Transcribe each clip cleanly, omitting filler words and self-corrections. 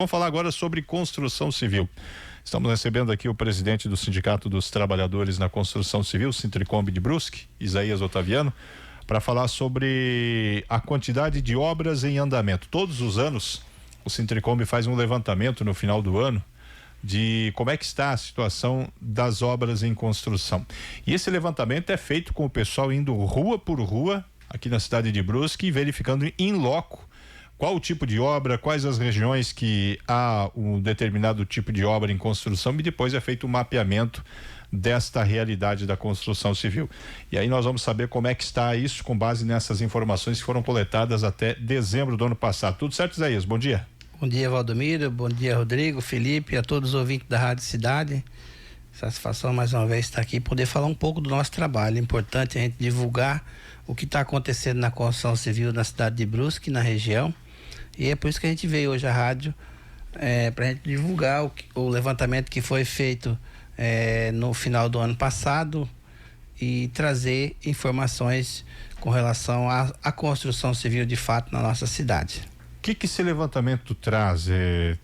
Vamos falar agora sobre construção civil. Estamos recebendo aqui o presidente do Sindicato dos Trabalhadores na Construção Civil, Sintricombe de Brusque, Isaías Otaviano, para falar sobre a quantidade de obras em andamento. Todos os anos, o Sintricombe faz um levantamento no final do ano de como é que está a situação das obras em construção. E esse levantamento é feito com o pessoal indo rua por rua aqui na cidade de Brusque e verificando em loco qual o tipo de obra, quais as regiões que há um determinado tipo de obra em construção, e depois é feito um mapeamento desta realidade da construção civil. E aí nós vamos saber como é que está isso com base nessas informações que foram coletadas até dezembro do ano passado. Tudo certo, Isaías? Bom dia. Bom dia, Valdomiro. Bom dia, Rodrigo, Felipe, a todos os ouvintes da Rádio Cidade. Satisfação mais uma vez estar aqui e poder falar um pouco do nosso trabalho. É importante a gente divulgar o que está acontecendo na construção civil na cidade de Brusque, na região. E é por isso que a gente veio hoje à rádio, para a gente divulgar o levantamento que foi feito no final do ano passado e trazer informações com relação à construção civil de fato na nossa cidade. O que esse levantamento traz?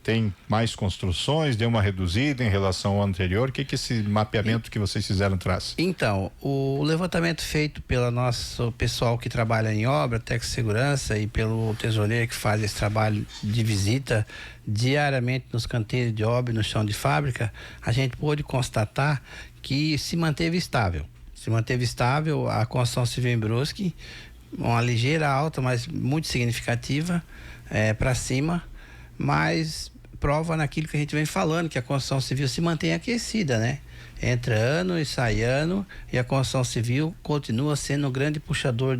Tem mais construções? Deu uma reduzida em relação ao anterior? O que esse mapeamento que vocês fizeram traz? Então, o levantamento feito pelo nosso pessoal que trabalha em obra, Tec Segurança, e pelo tesoureiro que faz esse trabalho de visita diariamente nos canteiros de obra e no chão de fábrica, a gente pôde constatar que se manteve estável. Se manteve estável a construção civil em Brusque, uma ligeira alta, mas muito significativa, para cima, mas prova naquilo que a gente vem falando, que a construção civil se mantém aquecida, né? Entra ano e sai ano, e a construção civil continua sendo um grande puxador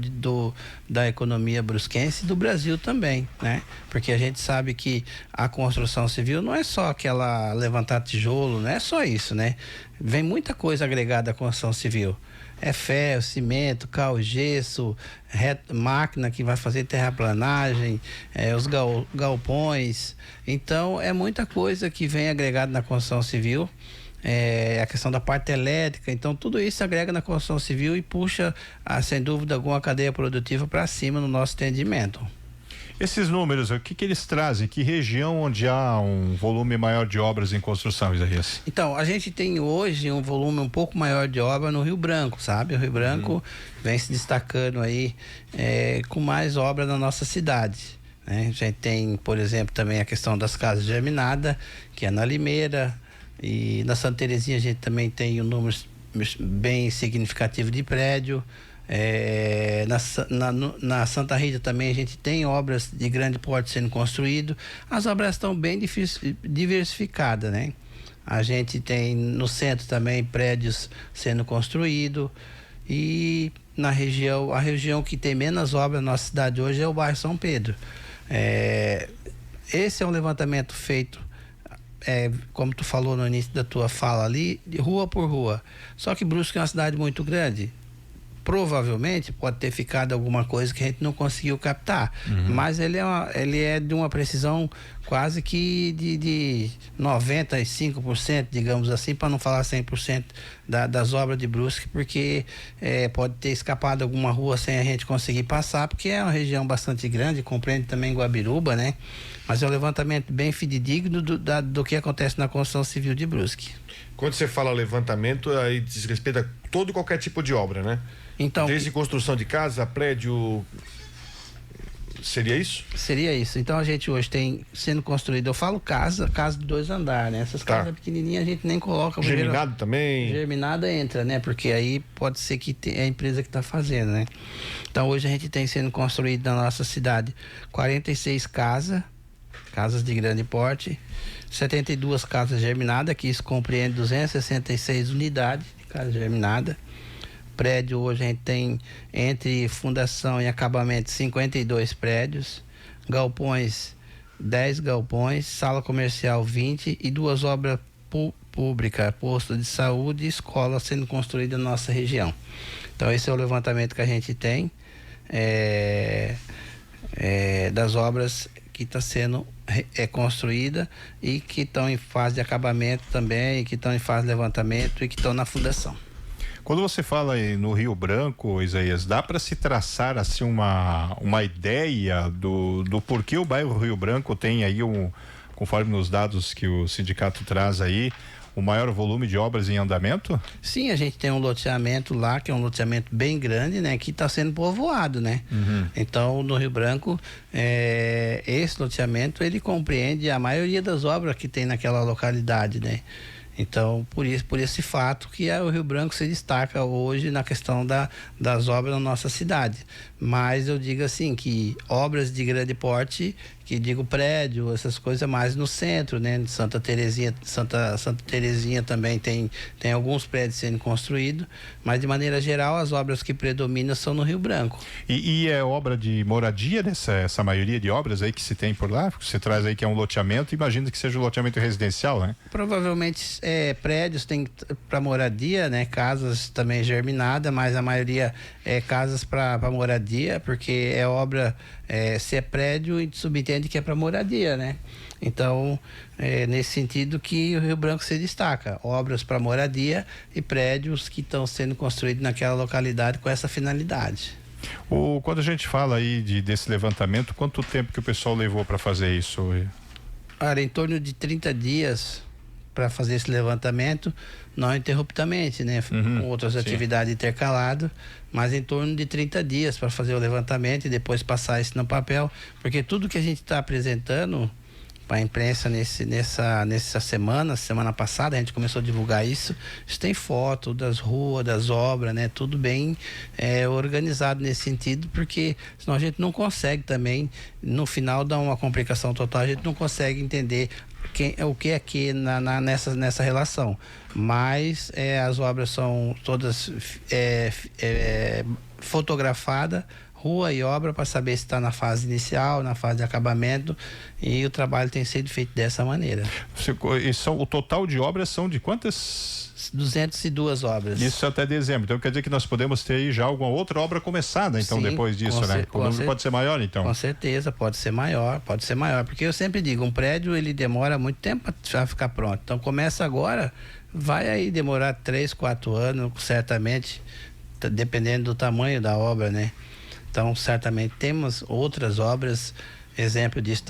da economia brusquense e do Brasil também, né? Porque a gente sabe que a construção civil não é só aquela levantar tijolo, não é só isso, né? Vem muita coisa agregada à construção civil. É ferro, cimento, cal, gesso, máquina que vai fazer terraplanagem, os galpões. Então é muita coisa que vem agregada na construção civil. A questão da parte elétrica, então tudo isso agrega na construção civil e puxa, sem dúvida alguma, a cadeia produtiva para cima no nosso atendimento. Esses números, o que eles trazem? Que região onde há um volume maior de obras em construção, Isaías? Então, a gente tem hoje um volume um pouco maior de obra no Rio Branco, sabe? O Rio Branco vem se destacando aí com mais obra na nossa cidade, né? A gente tem, por exemplo, também a questão das casas germinadas, que é na Limeira, e na Santa Terezinha a gente também tem um número bem significativo de prédio. Na Santa Rita também a gente tem obras de grande porte sendo construído. As obras estão bem diversificadas, né? A gente tem no centro também prédios sendo construídos, e na região, a região que tem menos obras na nossa cidade hoje é o bairro São Pedro. Esse é um levantamento feito, como tu falou no início da tua fala ali, de rua por rua. Só que Brusque é uma cidade muito grande. Provavelmente pode ter ficado alguma coisa que a gente não conseguiu captar, mas ele é de uma precisão quase que de 95%, digamos assim, para não falar 100% das obras de Brusque, porque pode ter escapado alguma rua sem a gente conseguir passar, porque é uma região bastante grande, compreende também Guabiruba, né? Mas é um levantamento bem fidedigno do que acontece na construção civil de Brusque. Quando você fala levantamento, aí diz respeito a todo e qualquer tipo de obra, né? Então, desde construção de casa, prédio, seria isso? Seria isso. Então a gente hoje tem sendo construído, eu falo casa de 2 andares, né? Essas casas pequenininhas a gente nem coloca. Germinado também? Germinada entra, né? Porque aí pode ser que é a empresa que está fazendo, né? Então hoje a gente tem sendo construído na nossa cidade 46 casas de grande porte, 72 casas germinadas, que isso compreende 266 unidades de casa germinada. Prédio hoje a gente tem, entre fundação e acabamento, 52 prédios, galpões, 10 galpões, sala comercial 20 e 2 obras públicas, posto de saúde e escola sendo construída na nossa região. Então esse é o levantamento que a gente tem das obras que está sendo construída e que estão em fase de acabamento também, e que estão em fase de levantamento e que estão na fundação. Quando você fala aí no Rio Branco, Isaías, dá para se traçar assim uma ideia do porquê o bairro Rio Branco tem aí conforme nos dados que o sindicato traz aí, o maior volume de obras em andamento? Sim, a gente tem um loteamento lá, que é um loteamento bem grande, né? Que está sendo povoado, né? Então, no Rio Branco, esse loteamento, ele compreende a maioria das obras que tem naquela localidade, né? Então, por esse fato que o Rio Branco se destaca hoje na questão das obras na nossa cidade. Mas eu digo assim, que obras de grande porte, que digo prédio, essas coisas mais no centro, né? Santa Terezinha também tem alguns prédios sendo construídos, mas de maneira geral as obras que predominam são no Rio Branco. E é obra de moradia essa maioria de obras aí que se tem por lá? Você traz aí que é um loteamento, imagino que seja um loteamento residencial, né? Provavelmente prédios tem para moradia, né? Casas também germinadas, mas a maioria é casas para moradia, porque é obra, se é prédio, e subentende que é para moradia, né? Então, nesse sentido que o Rio Branco se destaca, obras para moradia e prédios que estão sendo construídos naquela localidade com essa finalidade. Quando a gente fala aí desse levantamento, quanto tempo que o pessoal levou para fazer isso? Olha, em torno de 30 dias para fazer esse levantamento, não interruptamente, né? Com outras atividades intercaladas, mas em torno de 30 dias para fazer o levantamento e depois passar isso no papel, porque tudo que a gente está apresentando para a imprensa nessa semana passada, a gente começou a divulgar isso tem foto das ruas, das obras, né? Tudo bem organizado nesse sentido, porque senão a gente não consegue também, no final dá uma complicação total, a gente não consegue entender o que é que nessa relação. Mas as obras são todas fotografadas, rua e obra, para saber se está na fase inicial, na fase de acabamento, e o trabalho tem sido feito dessa maneira. O total de obras são de quantas? 202 obras. Isso até dezembro. Então quer dizer que nós podemos ter aí já alguma outra obra começada, então, sim, depois disso, né? O número pode ser maior, então? Com certeza, pode ser maior, porque eu sempre digo, um prédio ele demora muito tempo para ficar pronto. Então começa agora, vai aí demorar 3, 4 anos, certamente, dependendo do tamanho da obra, né? Então, certamente temos outras obras. Exemplo disso,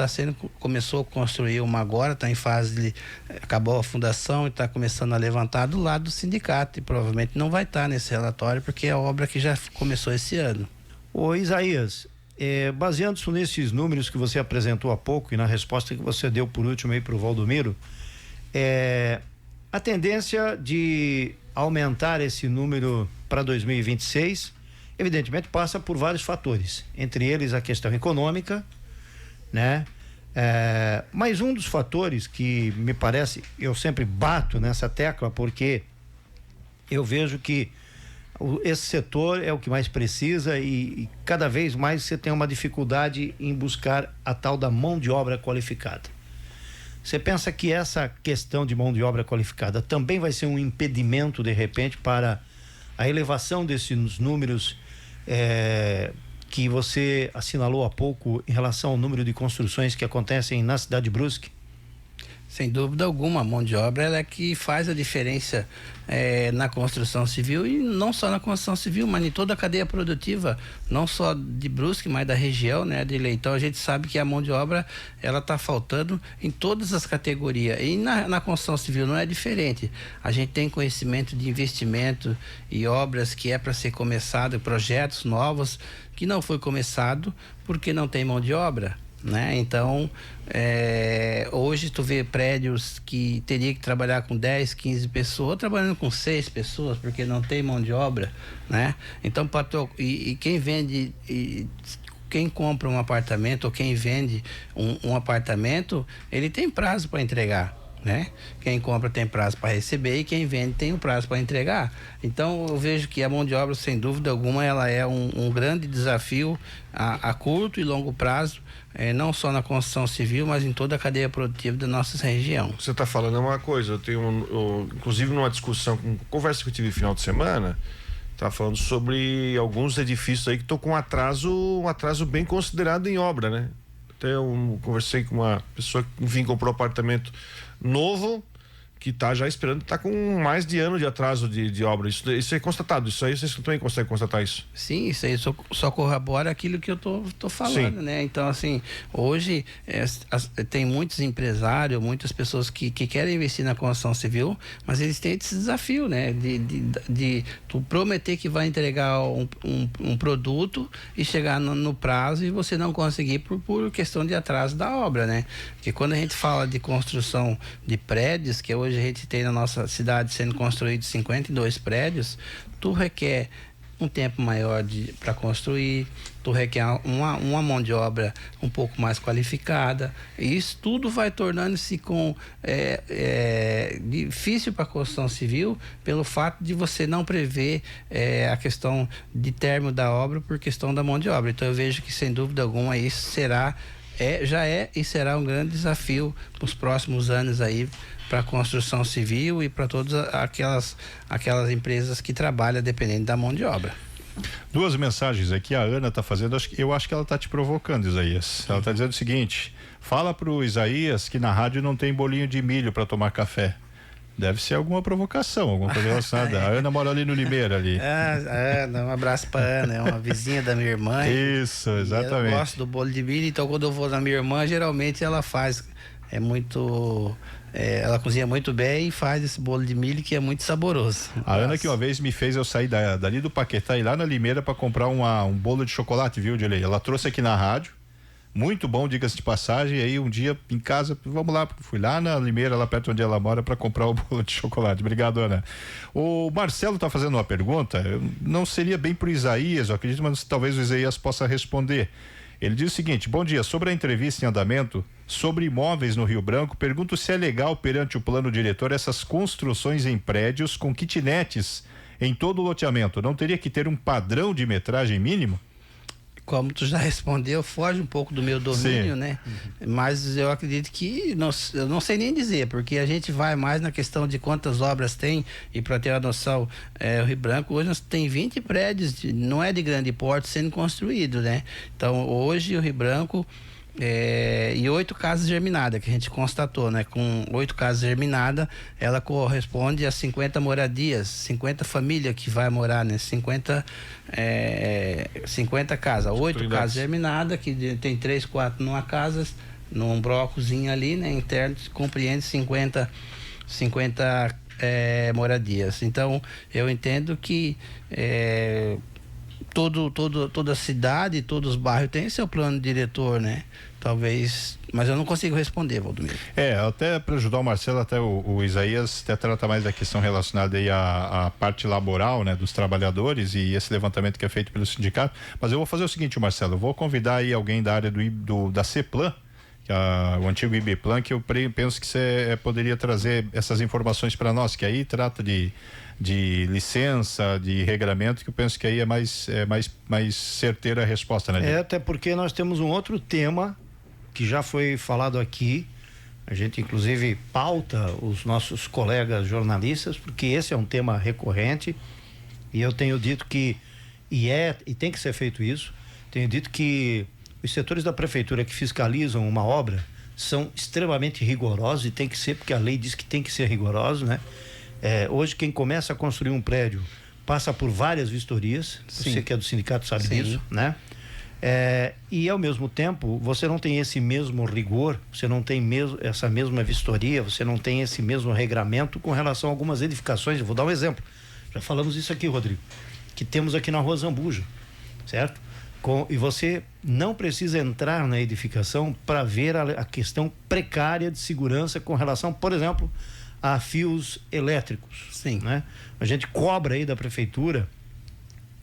começou a construir uma agora, está em fase acabou a fundação e está começando a levantar do lado do sindicato, e provavelmente não vai estar nesse relatório, porque é a obra que já começou esse ano. Ô Isaías, baseando-se nesses números que você apresentou há pouco e na resposta que você deu por último aí para o Valdomiro, a tendência de aumentar esse número para 2026, evidentemente passa por vários fatores, entre eles a questão econômica, né? Mas um dos fatores que me parece, eu sempre bato nessa tecla, porque eu vejo que esse setor é o que mais precisa e cada vez mais você tem uma dificuldade em buscar a tal da mão de obra qualificada. Você pensa que essa questão de mão de obra qualificada também vai ser um impedimento, de repente, para a elevação desses números que você assinalou há pouco em relação ao número de construções que acontecem na cidade de Brusque? Sem dúvida alguma, a mão de obra ela é que faz a diferença na construção civil, e não só na construção civil, mas em toda a cadeia produtiva, não só de Brusque, mas da região, né, de Leitão. A gente sabe que a mão de obra ela está faltando em todas as categorias, e na construção civil não é diferente. A gente tem conhecimento de investimento e obras que é para ser começado, projetos novos que não foi começado porque não tem mão de obra, né? Então, hoje tu vê prédios que teria que trabalhar com 10, 15 pessoas, trabalhando com 6 pessoas, porque não tem mão de obra, né? Então, quem vende, quem compra um apartamento ou quem vende um apartamento, ele tem prazo para entregar, né? Quem compra tem prazo para receber e quem vende tem um prazo para entregar. Então eu vejo que a mão de obra, sem dúvida alguma, ela é um grande desafio a curto e longo prazo, não só na construção civil, mas em toda a cadeia produtiva da nossa região. Você está falando uma coisa, eu tenho inclusive numa discussão, conversa que eu tive no final de semana, tá falando sobre alguns edifícios aí que estão com um atraso bem considerado em obra, né? Até eu conversei com uma pessoa que, enfim, comprou um apartamento novo, que está já esperando, está com mais de ano de atraso de obra. Isso é constatado, isso aí vocês também conseguem constatar isso? Sim, isso aí só corrobora aquilo que eu tô falando, né? Então, assim, hoje tem muitos empresários, muitas pessoas que querem investir na construção civil, mas eles têm esse desafio, né? De tu prometer que vai entregar um produto e chegar no prazo e você não conseguir por questão de atraso da obra, né? Porque quando a gente fala de construção de prédios, que hoje a gente tem na nossa cidade sendo construídos 52 prédios, tu requer um tempo maior para construir, tu requer uma mão de obra um pouco mais qualificada, e isso tudo vai tornando-se difícil para a construção civil pelo fato de você não prever a questão de término da obra por questão da mão de obra. Então eu vejo que sem dúvida alguma isso já é e será um grande desafio para os próximos anos aí para a construção civil e para todas aquelas empresas que trabalham dependendo da mão de obra. Duas mensagens aqui, a Ana está fazendo, eu acho que ela está te provocando, Isaías. Ela está dizendo o seguinte: fala pro Isaías que na rádio não tem bolinho de milho para tomar café. Deve ser alguma provocação, alguma coisa relacionada. A Ana mora ali no Limeira ali. Um abraço pra Ana, é uma vizinha da minha irmã. Isso, exatamente. Eu gosto do bolo de milho, então quando eu vou na minha irmã, geralmente ela faz, ela cozinha muito bem e faz esse bolo de milho que é muito saboroso. A Ana que uma vez me fez eu sair dali do Paquetá e ir lá na Limeira para comprar um bolo de chocolate, viu, Dilei? Ela trouxe aqui na rádio. Muito bom, diga-se de passagem. E aí um dia em casa, vamos lá, fui lá na Limeira, lá perto onde ela mora, para comprar o bolo de chocolate. Obrigado, Ana. O Marcelo está fazendo uma pergunta, não seria bem pro Isaías, eu acredito, mas talvez o Isaías possa responder. Ele diz o seguinte: bom dia, sobre a entrevista em andamento sobre imóveis no Rio Branco, pergunto se é legal perante o plano diretor essas construções em prédios com kitnets em todo o loteamento. Não teria que ter um padrão de metragem mínimo? Como tu já respondeu, foge um pouco do meu domínio, sim, né? Mas eu acredito que, eu não sei nem dizer, porque a gente vai mais na questão de quantas obras tem, e para ter uma noção, o Rio Branco hoje nós tem 20 prédios, não é de grande porte, sendo construído, né? Então hoje o Rio Branco e 8 casas germinadas, que a gente constatou, né? Com 8 casas germinadas, ela corresponde a 50 moradias, 50 famílias que vai morar, né? 50 casas, 8 casas germinadas, que tem 3, 4 numa casa, num blocozinho ali, né? Interno, compreende 50 moradias. Então, eu entendo que toda cidade, todos os bairros têm seu plano diretor, né? Talvez, mas eu não consigo responder, Valdomiro. Até para ajudar o Marcelo, até o Isaías até trata mais da questão relacionada aí à parte laboral, né, dos trabalhadores e esse levantamento que é feito pelo sindicato. Mas eu vou fazer o seguinte, Marcelo, eu vou convidar aí alguém da área da CEPLAN, que é o antigo IBPLAN, que eu penso que você poderia trazer essas informações para nós, que aí trata de licença, de regramento, que eu penso que aí é mais certeira a resposta, né? Até porque nós temos um outro tema que já foi falado aqui, a gente inclusive pauta os nossos colegas jornalistas, porque esse é um tema recorrente, e eu tenho dito que, e tem que ser feito isso, tenho dito que os setores da prefeitura que fiscalizam uma obra são extremamente rigorosos, e tem que ser, porque a lei diz que tem que ser rigoroso, né? Hoje quem começa a construir um prédio passa por várias vistorias. Sim. Você que é do sindicato sabe disso, né? E ao mesmo tempo você não tem esse mesmo rigor, você não tem essa mesma vistoria, você não tem esse mesmo regramento com relação a algumas edificações. Eu vou dar um exemplo, já falamos isso aqui, Rodrigo, que temos aqui na Rua Zambuja, certo? E você não precisa entrar na edificação para ver a questão precária de segurança com relação, por exemplo, a fios elétricos. Sim. Né? A gente cobra aí da prefeitura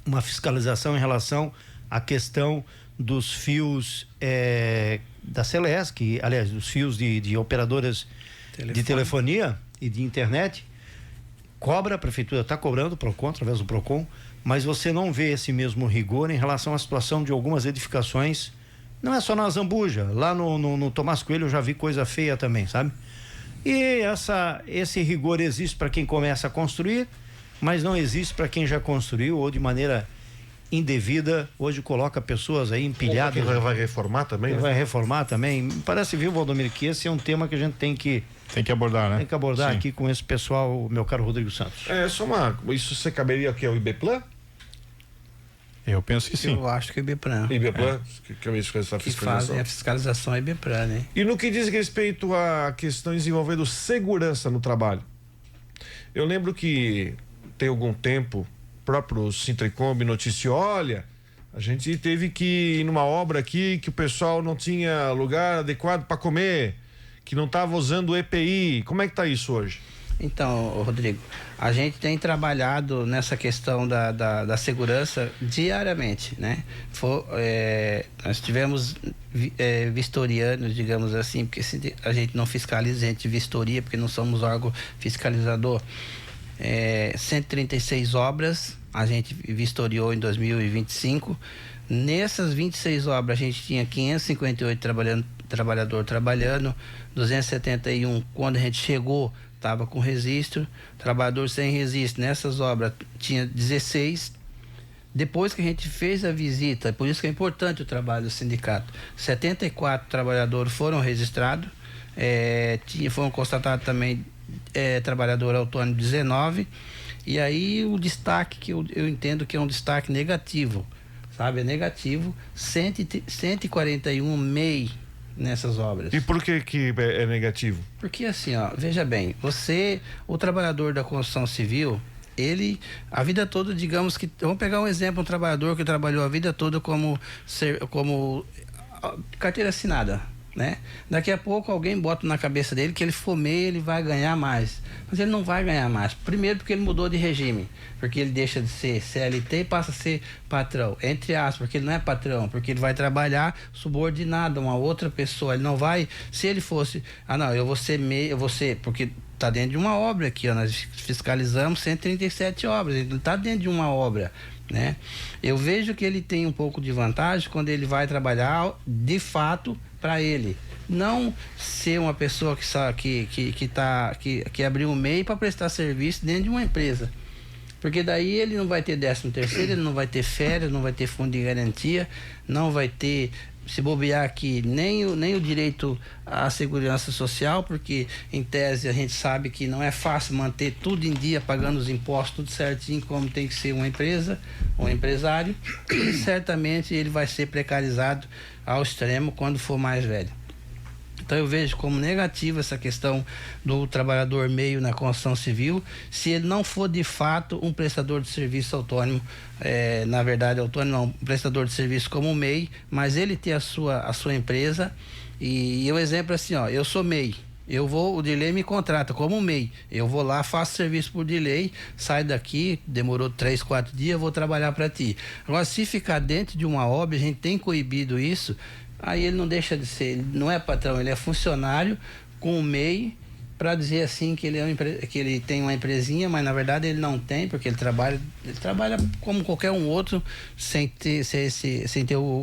uma fiscalização em relação à questão dos fios da Celesc, aliás, dos fios de operadoras de telefonia e de internet. A prefeitura está cobrando, PROCON, através do PROCON, mas você não vê esse mesmo rigor em relação à situação de algumas edificações. Não é só na Zambuja, lá no Tomás Coelho eu já vi coisa feia também, sabe? E esse rigor existe para quem começa a construir, mas não existe para quem já construiu ou de maneira indevida, hoje coloca pessoas aí empilhadas. Quem vai reformar também, né? Vai reformar também. Me parece, viu, Valdomiro, que esse é um tema que a gente tem que abordar, né? Tem que abordar Sim. aqui com esse pessoal, meu caro Rodrigo Santos. Isso você caberia aqui ao IBPLAN? Eu penso que sim. Eu acho que o IBPRAN. IBPLAN, que é isso que está Que fazem a fiscalização é IBPRAN, né? E no que diz respeito a questões envolvendo segurança no trabalho? Eu lembro que tem algum tempo, o próprio Sintricom noticiou, olha, a gente teve que ir numa obra aqui que o pessoal não tinha lugar adequado para comer, que não estava usando o EPI. Como é que está isso hoje? Então, Rodrigo, a gente tem trabalhado nessa questão da segurança diariamente, né? Nós tivemos vistorianos, digamos assim, porque a gente não fiscaliza, a gente vistoria, porque não somos órgão fiscalizador. 136 obras a gente vistoriou em 2025. Nessas 26 obras a gente tinha 558 trabalhador trabalhando, 271 quando a gente chegou estava com registro, trabalhador sem registro. Nessas obras tinha 16. Depois que a gente fez a visita, por isso que é importante o trabalho do sindicato, 74 trabalhadores foram registrados, foram constatados também trabalhador autônomo 19, e aí o destaque que eu entendo que é um destaque negativo, sabe? É negativo, 141 MEI nessas obras. E por que é negativo? Porque assim, ó, veja bem, o trabalhador da construção civil, ele, a vida toda, digamos que, vamos pegar um exemplo, um trabalhador que trabalhou a vida toda como carteira assinada, né? Daqui a pouco alguém bota na cabeça dele que ele for MEI, ele vai ganhar mais. Mas ele não vai ganhar mais. Primeiro porque ele mudou de regime, porque ele deixa de ser CLT e passa a ser patrão, entre aspas, porque ele não é patrão, porque ele vai trabalhar subordinado a uma outra pessoa. Ele não vai, se ele fosse, eu vou ser MEI, porque está dentro de uma obra aqui, ó, nós fiscalizamos 137 obras, ele está dentro de uma obra, né? Eu vejo que ele tem um pouco de vantagem quando ele vai trabalhar de fato para ele, não ser uma pessoa que abriu um MEI para prestar serviço dentro de uma empresa, porque daí ele não vai ter 13º, ele não vai ter férias, não vai ter fundo de garantia, não vai ter, se bobear aqui, nem o direito à segurança social, porque em tese a gente sabe que não é fácil manter tudo em dia, pagando os impostos tudo certinho como tem que ser uma empresa, um empresário, e certamente ele vai ser precarizado ao extremo quando for mais velho. Então eu vejo como negativa essa questão do trabalhador meio na construção civil, se ele não for de fato um prestador de serviço autônomo, na verdade autônomo não, um prestador de serviço como o MEI, mas ele ter a sua empresa. E o exemplo é assim, ó, eu sou MEI, o Dirley me contrata como MEI, eu vou lá, faço serviço por Dirley, saio daqui, demorou 3, 4 dias, vou trabalhar para ti. Agora, se ficar dentro de uma obra, a gente tem coibido isso, aí ele não deixa de ser, ele não é patrão, ele é funcionário com o MEI, para dizer assim que ele tem uma empresinha, mas na verdade ele não tem, porque ele trabalha como qualquer um outro, sem ter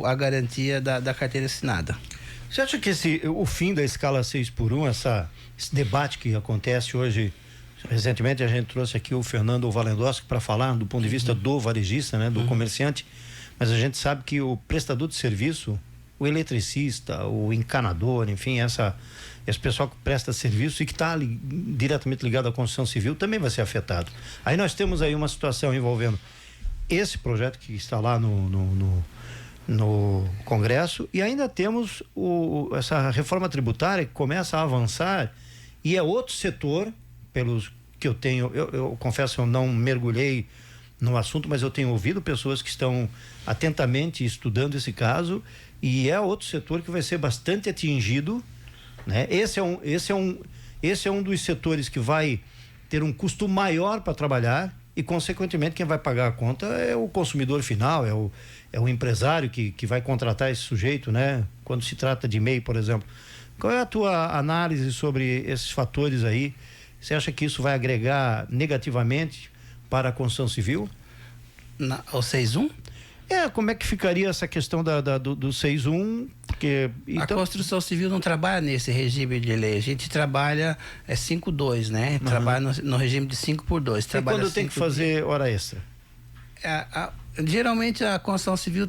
a garantia da carteira assinada. Você acha que o fim da escala 6x1, esse debate que acontece hoje, recentemente a gente trouxe aqui o Fernando Valendowski para falar do ponto de vista do varejista, né, do comerciante, mas a gente sabe que o prestador de serviço, o eletricista, o encanador, enfim, esse pessoal que presta serviço e que está diretamente ligado à construção civil também vai ser afetado. Aí nós temos aí uma situação envolvendo esse projeto que está lá no Congresso, e ainda temos essa reforma tributária que começa a avançar, e é outro setor, pelos que eu tenho, eu confesso que eu não mergulhei no assunto, mas eu tenho ouvido pessoas que estão atentamente estudando esse caso, e é outro setor que vai ser bastante atingido, né? Esse é um dos setores que vai ter um custo maior para trabalhar, e consequentemente quem vai pagar a conta é o consumidor final, é o empresário que vai contratar esse sujeito, né? Quando se trata de MEI, por exemplo. Qual é a tua análise sobre esses fatores aí? Você acha que isso vai agregar negativamente para a construção civil? O 6.1? Como é que ficaria essa questão do 6.1? Porque a construção civil não trabalha nesse regime de lei. A gente trabalha 5.2, né? Trabalha no regime de 5x2. E quando tem que fazer hora extra? Geralmente a construção civil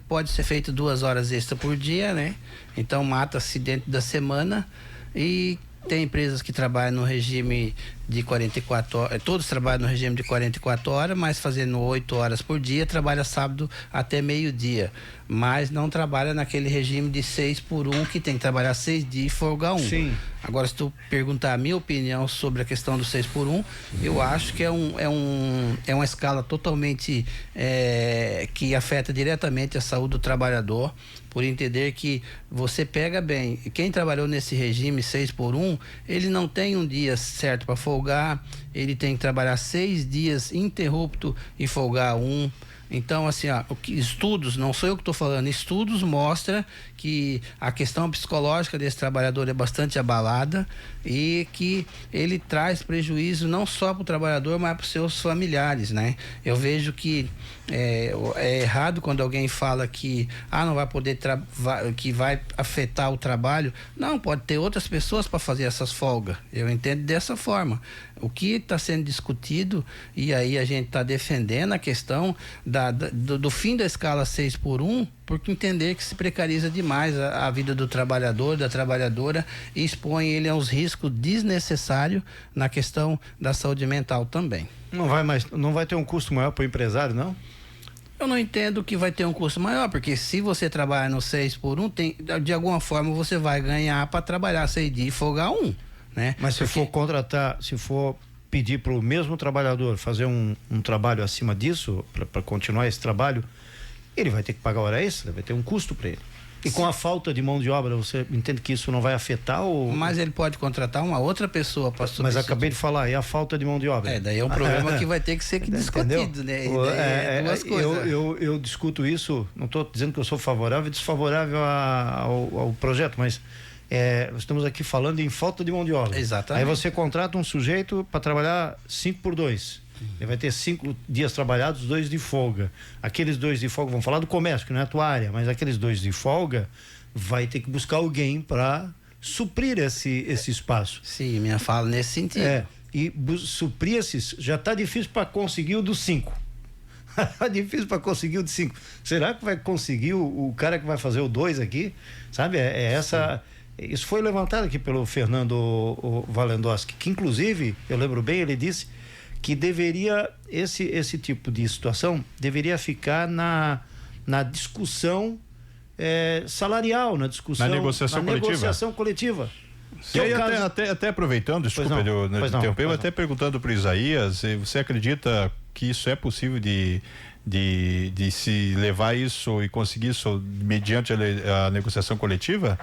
pode ser feito 2 horas extra por dia, né? Então mata-se dentro da semana e tem empresas que trabalham no regime de 44 horas, todos trabalham no regime de 44 horas, mas fazendo 8 horas por dia, trabalha sábado até meio-dia, mas não trabalha naquele regime de 6x1, que tem que trabalhar 6 dias e folgar 1. Sim. Agora, se tu perguntar a minha opinião sobre a questão do 6x1, eu acho que é uma escala totalmente que afeta diretamente a saúde do trabalhador, por entender que você pega bem, quem trabalhou nesse regime 6x1, ele não tem um dia certo para folgar, ele tem que trabalhar 6 dias interrupto e folgar 1. Então, assim, estudos, não sou eu que estou falando, estudos mostram que a questão psicológica desse trabalhador é bastante abalada e que ele traz prejuízo não só para o trabalhador, mas para os seus familiares, né? Eu vejo que é errado quando alguém fala que não vai poder que vai afetar o trabalho. Não, pode ter outras pessoas para fazer essas folgas. Eu entendo dessa forma. O que está sendo discutido, e aí a gente está defendendo a questão do fim da escala 6x1, porque entender que se precariza demais a vida do trabalhador, da trabalhadora, e expõe ele aos riscos desnecessários na questão da saúde mental também. Não vai ter um custo maior para o empresário, não? Eu não entendo que vai ter um custo maior, porque se você trabalhar no 6x1, de alguma forma você vai ganhar para trabalhar 6 dias e folgar 1, né? Mas se for contratar, se for pedir para o mesmo trabalhador fazer um trabalho acima disso, para continuar esse trabalho, ele vai ter que pagar hora extra, vai ter um custo para ele. E com a falta de mão de obra, você entende que isso não vai afetar ou... Mas ele pode contratar uma outra pessoa para substituir. Mas acabei de falar, e a falta de mão de obra? Daí é um problema que vai ter que ser discutido, né? Duas coisas. Eu discuto isso, não estou dizendo que eu sou favorável e desfavorável ao projeto, mas estamos aqui falando em falta de mão de obra. Exatamente. Aí você contrata um sujeito para trabalhar 5x2. Ele vai ter 5 dias trabalhados, 2 de folga. Aqueles 2 de folga, vamos falar do comércio, que não é a tua área, mas aqueles 2 de folga, vai ter que buscar alguém para suprir esse espaço. Sim, minha fala nesse sentido. E suprir esses, já está difícil para conseguir o dos 5. Está difícil para conseguir o de 5. Será que vai conseguir o cara que vai fazer o 2 aqui? Sabe, essa... Isso foi levantado aqui pelo Fernando Valendowski, que inclusive, eu lembro bem, ele disse que deveria, esse tipo de situação deveria ficar na tem salarial, na discussão, na negociação coletiva. E aí, até aproveitando, desculpa eu interromper, até perguntando para o Isaías, você acredita que isso é possível de se levar isso e conseguir isso mediante a negociação coletiva,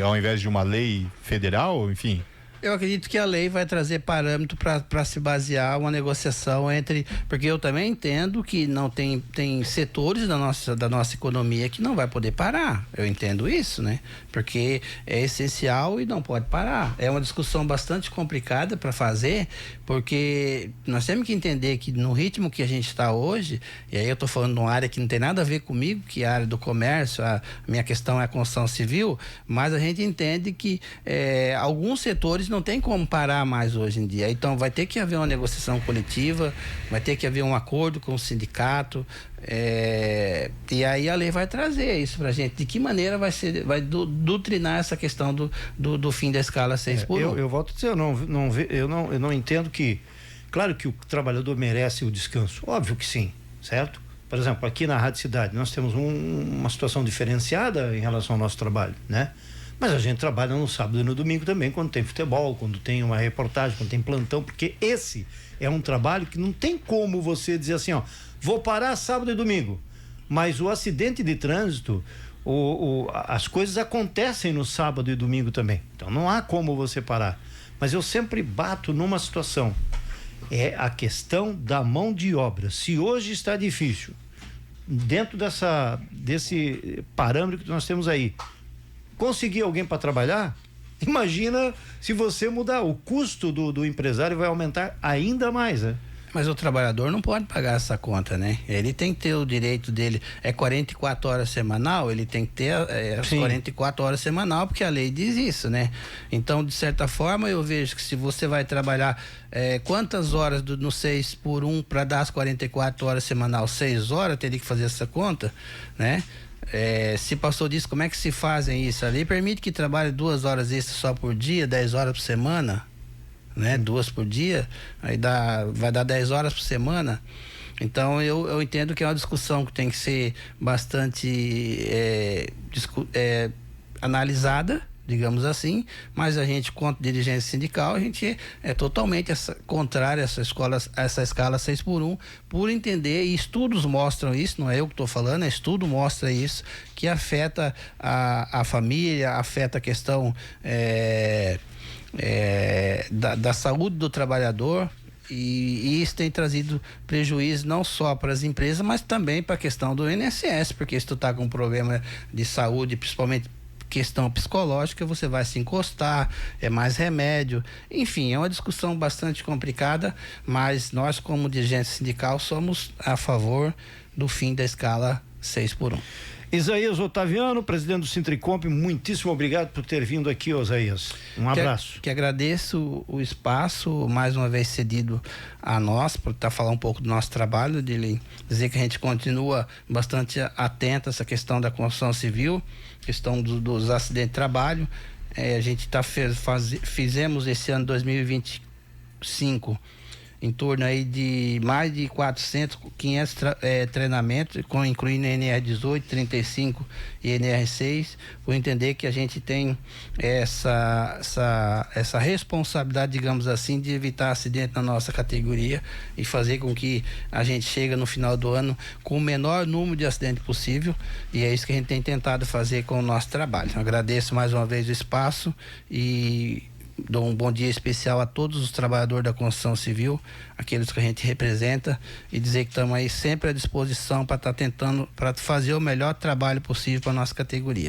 ao invés de uma lei federal, enfim? Eu acredito que a lei vai trazer parâmetro para se basear uma negociação entre, porque eu também entendo que não tem setores da nossa economia que não vai poder parar. Eu entendo isso, né? Porque é essencial e não pode parar. É uma discussão bastante complicada para fazer, porque nós temos que entender que no ritmo que a gente está hoje, e aí eu estou falando de uma área que não tem nada a ver comigo, que é a área do comércio, a minha questão é a construção civil, mas a gente entende que alguns setores não tem como parar mais hoje em dia. Então vai ter que haver uma negociação coletiva, vai ter que haver um acordo com o sindicato, e aí a lei vai trazer isso pra gente. De que maneira vai doutrinar essa questão do fim da escala 6x1? Eu volto a dizer, eu não entendo que, claro que o trabalhador merece o descanso, óbvio que sim, certo? Por exemplo, aqui na Rádio Cidade nós temos uma situação diferenciada em relação ao nosso trabalho, né? Mas a gente trabalha no sábado e no domingo também, quando tem futebol, quando tem uma reportagem, quando tem plantão, porque esse é um trabalho que não tem como você dizer assim, vou parar sábado e domingo. Mas o acidente de trânsito, as coisas acontecem no sábado e domingo também. Então não há como você parar. Mas eu sempre bato numa situação. É a questão da mão de obra. Se hoje está difícil, dentro desse parâmetro que nós temos aí, conseguir alguém para trabalhar, imagina se você mudar, o custo do empresário vai aumentar ainda mais, né? Mas o trabalhador não pode pagar essa conta, né? Ele tem que ter o direito dele. É 44 horas semanal, ele tem que ter as 44 horas semanal, porque a lei diz isso, né? Então, de certa forma, eu vejo que se você vai trabalhar quantas horas no 6 por 1 para dar as 44 horas semanal, 6 horas, teria que fazer essa conta, né? Se passou disso, como é que se fazem isso? A lei permite que trabalhe 2 horas extras só por dia, 10 horas por semana, né? 2 por dia, aí vai dar 10 horas por semana. Então eu entendo que é uma discussão que tem que ser bastante analisada, digamos assim, mas a gente, quanto dirigência sindical, a gente é totalmente contrário a essa escala 6 por 1, por entender, e estudos mostram isso, não é eu que estou falando, estudo mostra isso, que afeta a família, afeta a questão da saúde do trabalhador, e isso tem trazido prejuízo não só para as empresas, mas também para a questão do INSS, porque se tu está com um problema de saúde, principalmente questão psicológica, você vai se encostar, é mais remédio, enfim, é uma discussão bastante complicada, mas nós, como dirigente sindical, somos a favor do fim da escala 6 por 1. Isaías Otaviano, presidente do Sintricomp, muitíssimo obrigado por ter vindo aqui, Isaías. Um abraço. Que agradeço o espaço, mais uma vez cedido a nós, por estar falando um pouco do nosso trabalho, de dizer que a gente continua bastante atento a essa questão da construção civil, questão dos acidentes de trabalho. A gente fizemos esse ano 2025 em torno aí de mais de 400, 500 treinamentos, incluindo NR18, 35 e NR6, por entender que a gente tem essa responsabilidade, digamos assim, de evitar acidente na nossa categoria e fazer com que a gente chegue no final do ano com o menor número de acidentes possível, e é isso que a gente tem tentado fazer com o nosso trabalho. Agradeço mais uma vez o espaço e dou um bom dia especial a todos os trabalhadores da construção civil, aqueles que a gente representa, e dizer que estamos aí sempre à disposição para estar tentando, para fazer o melhor trabalho possível para a nossa categoria.